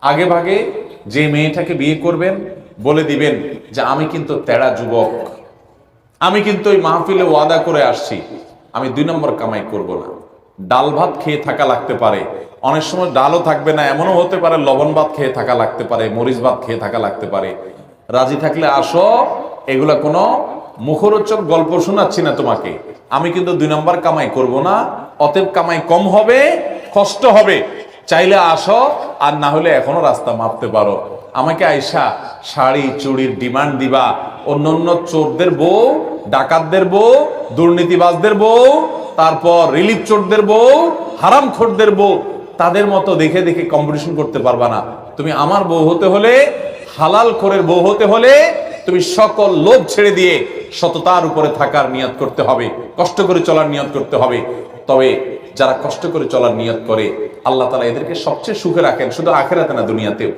আগে ভাগে যে মেয়েটাকে বিয়ে করবেন বলে দিবেন যে আমি কিন্তু তেড়া যুবক, আমি কিন্তু ওই মাহফিলে ওয়াদা করে আসছি, আমি 2 নম্বর কামাই করব না। ডাল ভাত খেয়ে থাকা লাগতে পারে, অনেক সময় ডালও থাকবে না, এমনও হতে পারে লবণ ভাত খেয়ে থাকা লাগতে পারে, মরিচ ভাত খেয়ে থাকা লাগতে পারে। রাজি থাকলে আসো, এগুলা কোনো মুখরোচক গল্প শোনাচ্ছি না তোমাকে। আমি কিন্তু 2 নম্বর কামাই করব না, অতএব কামাই কম হবে, কষ্ট হবে। চাইলে আসো, আর না হলে এখনো রাস্তা মাপতে পারো। আমাকে আইসা শাড়ি চুড়ির ডিমান্ড দিবা, অন্য চোরদের বউ, ডাকাতদের বউ, দুর্নীতিবাজদের বউ, তারপর রিলিফ চোরদের বউ, হারামখোরদের বউ, তাদের মতো দেখে দেখে কম্পিটিশন করতে পারবা না। তুমি আমার বউ হতে হলে, হালাল খোরের বউ হতে হলে, তুমি সকল লোভ ছেড়ে দিয়ে সততার উপরে থাকার নিয়ত করতে হবে, কষ্ট করে চলার নিয়ত করতে হবে। তবে যারা কষ্ট করে চলার নিয়ত করে আল্লাহ তাআলা এদেরকে সবচেয়ে সুখে রাখেন, শুধু আখিরাতে না দুনিয়াতেও।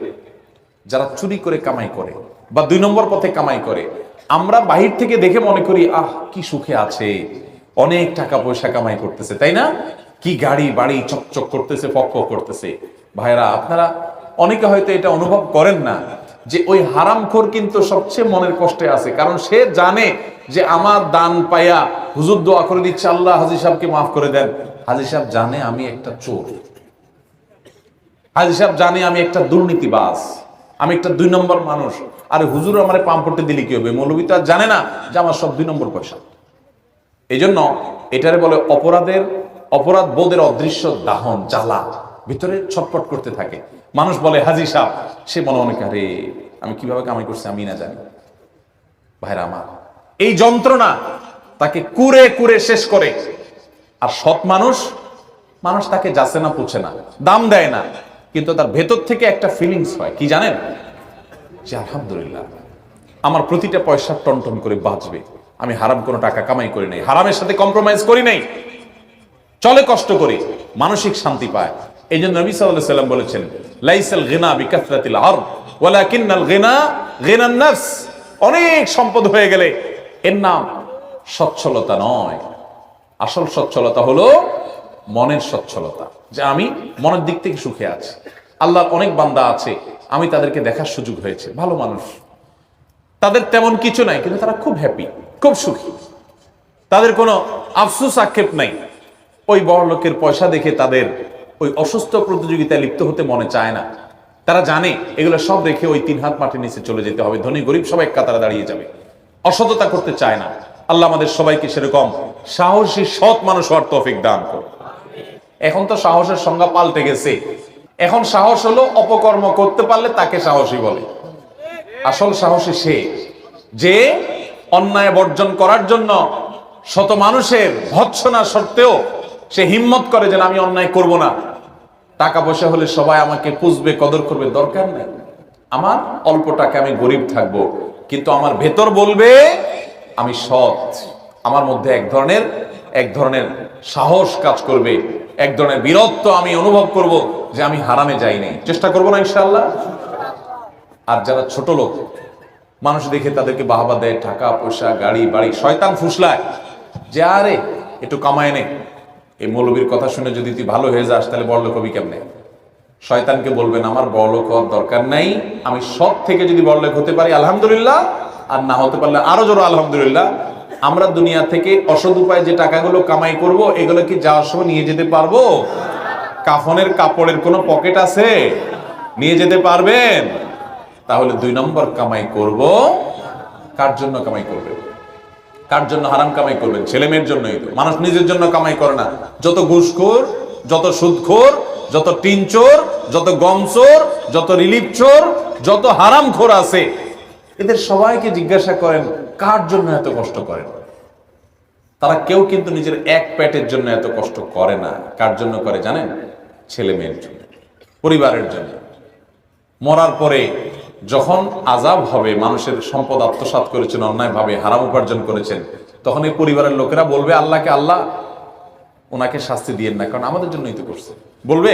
যারা চুরি করে কামাই করে বা 2 নম্বর পথে কামাই করে, আমরা বাহির থেকে দেখে মনে করি আহ কি সুখে আছে, অনেক টাকা পয়সা কামাই করতেছে, তাই না? কি গাড়ি বাড়ি চকচক করতেছে, ফক ফক করতেছে। ভাইরা, আপনারা অনেকে হয়তো এটা অনুভব করেন না যে ওই হারামখোর কিন্তু সবচেয়ে মনের কষ্টে আছে, কারণ সে জানে যে আমার দান পাইয়া হুজুর দোয়া করে দিচ্ছে আল্লাহ হাজী সাহেবকে মাফ করে দেন। হাজী সাহেব জানে আমি একটা চোর, হাজী সাহেব জানে আমি একটা দুর্নীতিবাজ, আমি একটা 2 নম্বর মানুষ। আর হুজুর আমারে পাম্পটে দিলে কি হবে? মৌলবী তো আর জানে না যে আমার সব 2 নম্বর পয়সা। এই জন্য এটারে বলে অপরাধ বোধের অদৃশ্য দাহন, জ্বালা ভিতরে ছটপট করতে থাকে। মানুষ বলে হাজী সাহেব, সে মনে মনে আরে আমি কিভাবে কামাই করছি আমি না জানি। ভাইরা আমার, এই যন্ত্রণা তাকে কুরে কুরে শেষ করে। আর সৎ মানুষ তাকে যাচ্ছে না, পুছে না, দাম দেয় না, কিন্তু তার ভেতর থেকে একটা ফিলিংস হয়, কি জানেন? যে আলহামদুলিল্লাহ আমার প্রতিটা পয়সা টনটন করে বাঁচবে, আমি হারাম কোনো টাকা কামাই করি নাই, হারামের সাথে কম্প্রোমাইজ করি নাই, চলে কষ্ট করি, মানসিক শান্তি পায়। এই জন্য নবী সাল্লাল্লাহু আলাইহি ওয়াসাল্লাম বলেছেন লাইসাল গিনা বিকাসরাতিল আরদ ওয়ালাকিন্নাল গিনা গিনান নাফস। অনেক সম্পদ হয়ে গেলে এর নাম সচ্ছলতা নয়, আসল সচ্ছলতা হলো মনের সচ্ছলতা, যে আমি মনের দিক থেকে সুখে আছি। আল্লাহর অনেক বান্দা আছে, আমি তাদেরকে দেখার সুযোগ হয়েছে, ভালো মানুষ, তাদের তেমন কিছু নাই, কিন্তু তারা খুব হ্যাপি, খুব সুখী, তাদের কোনো আফসোস আক্ষেপ নাই। ওই বড় লোকের পয়সা দেখে তাদের ওই অসুস্থ প্রতিযোগিতায় লিপ্ত হতে মনে চায় না। তারা জানে এগুলো সব রেখে ওই 3 হাত মাটির নিচে চলে যেতে হবে, ধনী গরিব সবাই কাতারে দাঁড়িয়ে যাবে, অসততা করতে চায় না। আল্লাহ আমাদের সবাইকে সেরকম সাহসী সৎ মানুষ হওয়ার তৌফিক দান করুন। এখন তো সাহসের সংজ্ঞা পাল্টে গেছে, এখন সাহস হলো অপকর্ম করতে পারলে তাকে সাহসী বলে। আসল সাহসী সে যে অন্যায় বর্জন করার জন্য শত মানুষের ভৎসনা সত্ত্বেও সে হিম্মত করে যে আমি অন্যায় করব না। টাকা পয়সা হলে সবাই আমাকে পুষবে, কদর করবে, দরকার নেই, আমার অল্প টাকা, আমি গরিব থাকবো, কিন্তু আমার ভেতর বলবে আমি সৎ। আমার মধ্যে এক ধরনের সাহস কাজ করবে, এক ধরনের বীরত্ব আমি অনুভব করব যে আমি হারামে যাই নাই, চেষ্টা করবো না ইনশাআল্লাহ। আর যারা ছোট লোক, মানুষ দেখে তাদেরকে বাহবা দেয়, টাকা পয়সা গাড়ি বাড়ি, শয়তান ফুসলায় যে আরে একটু কামায় নে, এই মৌলবীর কথা শুনে যদি তুই ভালো হয়ে যাস তাহলে বড়লোক হবি কেমনে? শয়তানকে বলবেন আমার বড়লোক হওয়ার দরকার নাই, আমি সৎ থেকে যদি বড়লোক হতে পারি আলহামদুলিল্লাহ, আর না হতে পারলে আরো জোর আলহামদুলিল্লাহ। আমরা দুনিয়া থেকে অসৎ উপায়ে যে টাকাগুলো কামাই করব, এগুলো কি যাওয়ার সময় নিয়ে যেতে পারবো? কাফনের কাপড়ের কোনো পকেট আছে? নিয়ে যেতে পারবেন? তাহলে 2 নম্বর কামাই করব, কার জন্য কামাই করবেন? কার জন্য হারাম কামাই করবেন? ছেলে মেয়ের জন্যই তো। মানুষ নিজের জন্য কামাই করে না। যত ঘুষখোর, যত সুদখোর, যত টিন চোর, যত গম চোর, যত রিলিফ চোর, যত হারামখোর আছে, এদের সবাইকে জিজ্ঞাসা করেন কার জন্য এত কষ্ট করেন। তারা কেউ কিন্তু নিজের এক পেটের জন্য এত কষ্ট করে না। কার জন্য করে জানেন? ছেলে মেয়ের জন্য, পরিবারের জন্য। মরার পরে যখন আযাব হবে, মানুষের সম্পদ আত্মসাৎ করেছেন, অন্যায়ভাবে হারাম উপার্জন করেছেন, তখন এই পরিবারের লোকেরা বলবে আল্লাহকে, আল্লাহ ওনাকে শাস্তি দিয়েন না, কারণ আমাদের জন্যই তো করছে। বলবে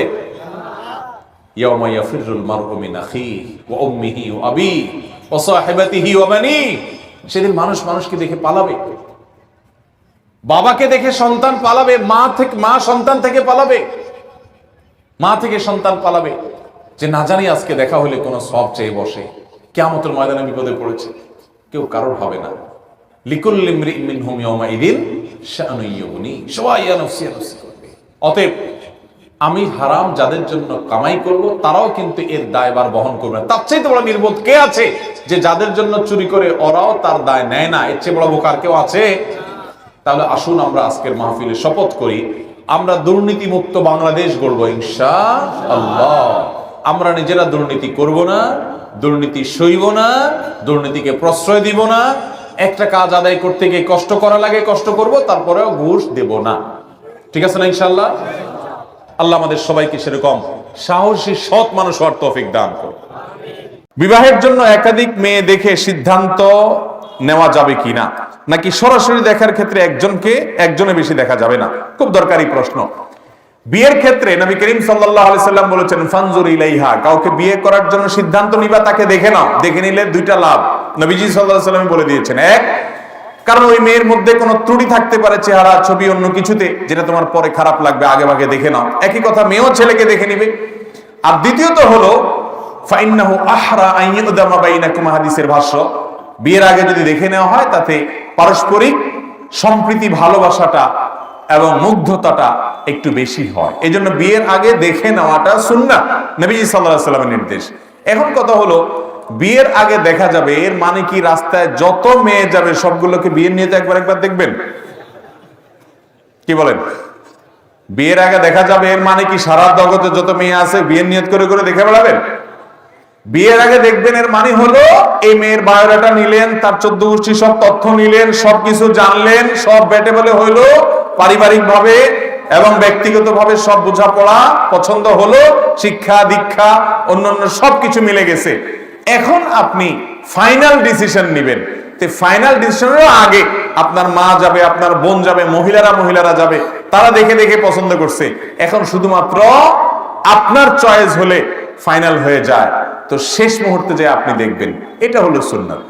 ইয়াউমা ইয়াফিরুল মারউ মিন আখিহি ওয়া উম্মিহি ওয়া আবিহি ওয়া সাহিবাতিহি ওয়া বানিহি। সেদিন মানুষ মানুষকে দেখে পালাবে, বাবাকে দেখে সন্তান পালাবে, মা সন্তান থেকে পালাবে, মা থেকে সন্তান পালাবে, যে না জানি আজকে দেখা হলে কোনো সব চেয়ে বসে, কিয়ামতের ময়দানে বিপদে পড়েছে, কেউ কারোর হবে না। লিকুল্লি ইমরিইন মিনহুম ইয়াওমাইযিন শাআনুন ইউগনি, সবাই ইয়া নাফসি ইয়া নাফসি করবে। অতএব আমি হারাম যাদের জন্য কামাই করব তারাও কিন্তু এর দায়ভার বহন করবে না। তার চাইতে বড় নির্বোধ কে আছে যে যাদের জন্য চুরি করে ওরাও তার দায় নেয় না? এর চেয়ে বড় বোকার কেউ আছে? তাহলে আসুন আমরা আজকের মাহফিলে শপথ করি, আমরা দুর্নীতি মুক্ত বাংলাদেশ গড়বো ইনশাআল্লাহ। আমরা নিজেরা দুর্নীতি করব না, দুর্নীতি সইব না, দুর্নীতিকে প্রশ্রয় দিব না। একটা কাজ আদায় করতে গিয়ে কষ্ট করা লাগে, কষ্ট করব, তারপরেও ঘুষ দেব না। ঠিক আছে না ইনশাআল্লাহ? আল্লাহ আমাদের সবাইকে সেরকম সাহসী সৎ মানুষ হওয়ার তৌফিক দান করুন। বিবাহের জন্য একাধিক মেয়ে দেখে সিদ্ধান্ত নেওয়া যাবে কিনা, নাকি সরাসরি দেখার ক্ষেত্রে একজনে বেশি দেখা যাবে না? খুব দরকারি প্রশ্ন। বিয়ের ক্ষেত্রে নবী করিম সাল্লাল্লাহু আলাইহি সাল্লাম বলেছেন, ফানজুর ইলাইহা, কাউকে বিয়ে করার জন্য সিদ্ধান্ত নিবা তাকে দেখে নাও। দেখে নিলে দুইটা লাভ নবীজি সাল্লাল্লাহু আলাইহি সাল্লাম বলে দিয়েছেন। এক, কারণ ওই মেয়ের মধ্যে কোনো ত্রুটি থাকতে পারে, চেহারা, ছবি, অন্য কিছুতে, যেটা তোমার পরে খারাপ লাগবে, আগে ভাগে দেখে নাও। একই কথা মেয়েও ছেলেকে দেখে নিবে। আর দ্বিতীয়ত হলো ফাইন্নাহু আহরা আন ইউদামা বাইনাকুম, হাদিসের ভাষ্য, বিয়ের আগে যদি দেখে নেওয়া হয় তাতে পারস্পরিক সম্প্রীতি, ভালোবাসাটা এবং মুগ্ধতাটা একটু বেশি হয়। এই জন্য বিয়ের আগে দেখে নেওয়াটা সুন্নাহ, নবীজি সাল্লাল্লাহু আলাইহি সাল্লামের নির্দেশ। এখন কথা হলো, বিয়ের আগে দেখা যাবে এর মানে কি রাস্তায় যত মেয়ে যাবে সবগুলোকে বিয়ের নিয়ে একবার দেখবেন? কি বলেন? বিয়ের আগে দেখা যাবে এর মানে কি সারা জগতে যত মেয়ে আছে বিয়ের নিয়ত করে করে দেখে বেড়াবেন? বিয়ের আগে দেখবেন এর মানে হলো এই মেয়ের বায়োডাটা নিলেন, তার 14 গোষ্ঠী সব তথ্য নিলেন, সবকিছু জানলেন, সব বেটে বলে হইলো, পারিবারিক ভাবে এবং ব্যক্তিগত ভাবে সব বোঝাপড়া পছন্দ হলো, শিক্ষা দীক্ষা অন্যান্য সবকিছু মিলে গেছে। এখন আপনি ফাইনাল ডিসিশন নেবেন। ফাইনাল ডিসিশনের আগে আপনার মা যাবে, আপনার বোন যাবে, মহিলারা যাবে, তারা দেখে দেখে পছন্দ করছে। এখন শুধুমাত্র আপনার চয়েস হলে ফাইনাল হয়ে যায়, তো শেষ মুহূর্তে যে আপনি দেখবেন, এটা হলো সুন্নাত।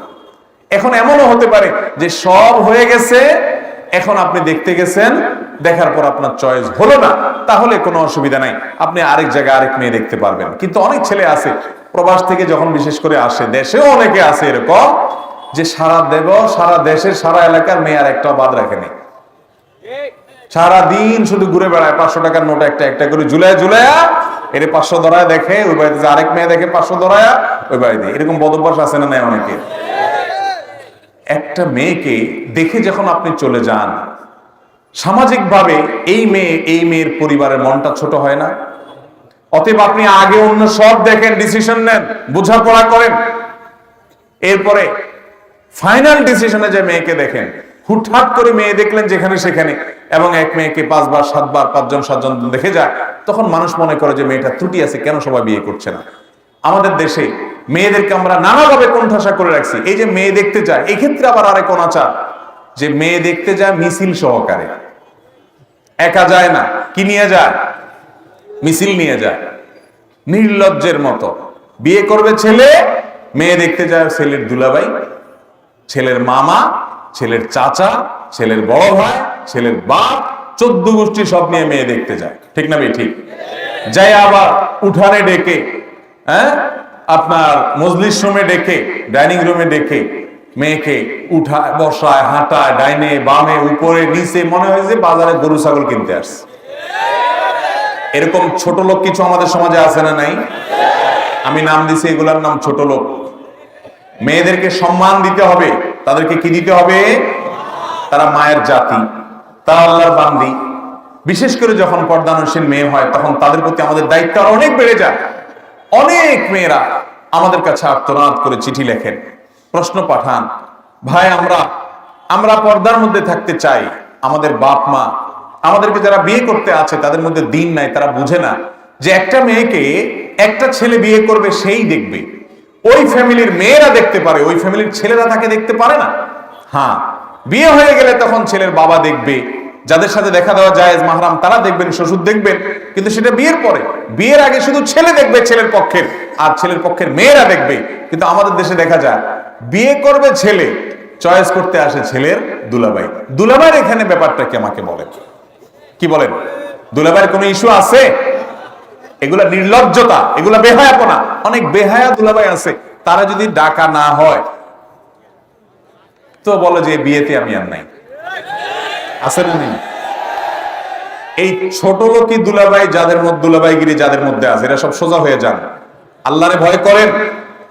এখন এমনও হতে পারে যে সব হয়ে গেছে, এখন আপনি দেখতে গেছেন, দেখার পর আপনার চয়েস হলো না, তাহলে কোনো অসুবিধা নাই, আপনি আরেক জায়গায় আরেক মেয়ে দেখতে পারবেন। কিন্তু অনেক ছেলে আছে প্রবাস থেকে যখন বিশেষ করে আসে, দেশেও অনেকে আছে এরকম যে সারা দেশের সারা এলাকার মেয়ে আর একটা বাদ রাখেনি, সারা দিন শুধু ঘুরে বেড়ায়, 500 টাকার নোট একটা করে ঝুলায়া এর 500 ধরায় দেখে, ওই বাড়িতে আরেক মেয়ে দেখে 500 ধরায়া ওই বাড়িতে। এরকম বদভ্যাস আছে না নাই অনেকে? একটা মেয়েকে দেখে যখন আপনি চলে যান, সামাজিকভাবে এই মেয়ের পরিবারের মনটা ছোট হয় না? অতএব আপনি আগে অন্য সব দেখেন, ডিসিশন নেন, বোঝাপড়া করেন, এরপরে ফাইনাল ডিসিশনে যে মেয়েকে দেখেন। হুটহাট করে মেয়ে দেখলেন যেখানে সেখানে, এবং এক মেয়েকে 5 বার 7 বার 5 জন 7 জন দেখে যায়, তখন মানুষ মনে করে যে মেয়েটা ত্রুটি আছে, কেন সবাই বিয়ে করছে না? আমাদের দেশে মেয়েদেরকে আমরা নানাভাবে কোণঠাসা করে রাখছি। এই যে মেয়ে দেখতে যায়, এক্ষেত্রে আবার আরেক অনাচার, যে মেয়ে দেখতে যায় মিছিল সহকারে, একা যায় না, কি নিয়ে যায়? মিছিল নিয়ে যায়, নির্লজ্জের মতো। বিয়ে করবে ছেলে, মেয়ে দেখতে যায় ছেলের দুলাভাই, ছেলের মামা, ছেলের চাচা, ছেলের বড় ভাই, ছেলের বাপ, 14 গোষ্ঠী সব নিয়ে মেয়ে দেখতে যায়। ঠিক না ভাই? ঠিক। যায় আবার উঠানে ডেকে, আপনার মজলিস রুমে ডেকে, ডাইনিং রুমে ডেকে মেয়েকে উঠায়, বসায়, হাঁটায়, ডাইনে বামে, উপরে নিচে, মনে হয় যে বাজারে গরু ছাগল কিনতে আসছে। এরকম ছোট লোক কিছু আমাদের সমাজে আছে না নাই? আমি নাম দিছি, এগুলার নাম ছোট লোক। মেয়েদেরকে সম্মান দিতে হবে, তাদেরকে কি দিতে হবে? তারা মায়ের জাতি, তারা আল্লাহর বান্দি। বিশেষ করে যখন পর্দানশীল মেয়ে হয়, তখন তাদের প্রতি আমাদের দায়িত্ব আরো অনেক বেড়ে যায়। অনেক মেয়েরা আমাদের কাছে আর্তনাদ করে চিঠি লেখেন, প্রশ্ন পাঠান, ভাই আমরা পর্দার মধ্যে থাকতে চাই, আমাদের বাপ মা আমাদেরকে যারা বিয়ে করতে আছে তাদের মধ্যে দিন নাই, তারা বুঝে না যে একটা মেয়েকে একটা ছেলে বিয়ে করবে, সেই দেখবে, ওই ফ্যামিলির মেয়েরা দেখতে পারে, ওই ফ্যামিলির ছেলেরা তাকে দেখতে পারে না। হ্যাঁ, বিয়ে হয়ে গেলে তখন ছেলের বাবা দেখবে, যাদের সাথে দেখা দেওয়া জায়েজ মাহরাম তারা দেখবেন, শ্বশুর দেখবেন, কিন্তু সেটা বিয়ের পরে। বিয়ের আগে শুধু ছেলে দেখবে ছেলের পক্ষের, আর ছেলের পক্ষের মেয়েরা দেখবে। কিন্তু আমাদের দেশে দেখা যায় বিয়ে করবে ছেলে, চয়েস করতে আসে ছেলের দুলাভাই। দুলাভাইয়ের এখানে ব্যাপারটা কি আমাকে বলেন, কি বলেন? দুলাভাইয়ের কোনো ইস্যু আছে? এগুলা নির্লজ্জতা, এগুলা বেহায়াপনা। অনেক বেহায়া দুলাভাই আছে, তারা যদি ডাকা না হয় তো বলে যে বিয়েতে আমি আর নাই। আছে না নেই? এই ছোট লোকই দুলাভাই, যাদের মধ্যে দুলাভাইগিরি যাদের মধ্যে আছে, এরা সব সোজা হয়ে যান। আল্লাহরে ভয় করেন।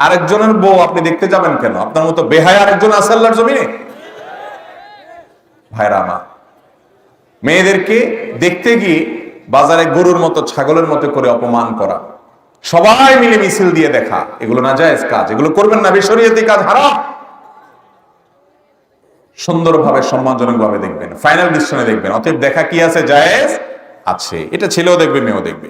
আরেকজনের বউ আপনি দেখতে যাবেন কেন? আপনার মতো বেহায়া আরেকজন আছে আল্লাহর জমিনে? ভাইরা আমার, মেয়েদেরকে দেখতে গিয়ে বাজারে গরুর মতো ছাগলের মতো করে অপমান করা, সবাই মিলে মিছিল দিয়ে দেখা, এগুলো নাজায়েজ কাজ, এগুলো করবেন না, বেশরিয়তি কাজ, হারাম। সুন্দরভাবে সম্মানজনক ভাবে দেখবেন, ফাইনাল ডিসিশনে দেখবেন। অতএব দেখা কি আছে? জায়েজ আছে। এটা ছেলেও দেখবে, মেয়েও দেখবে।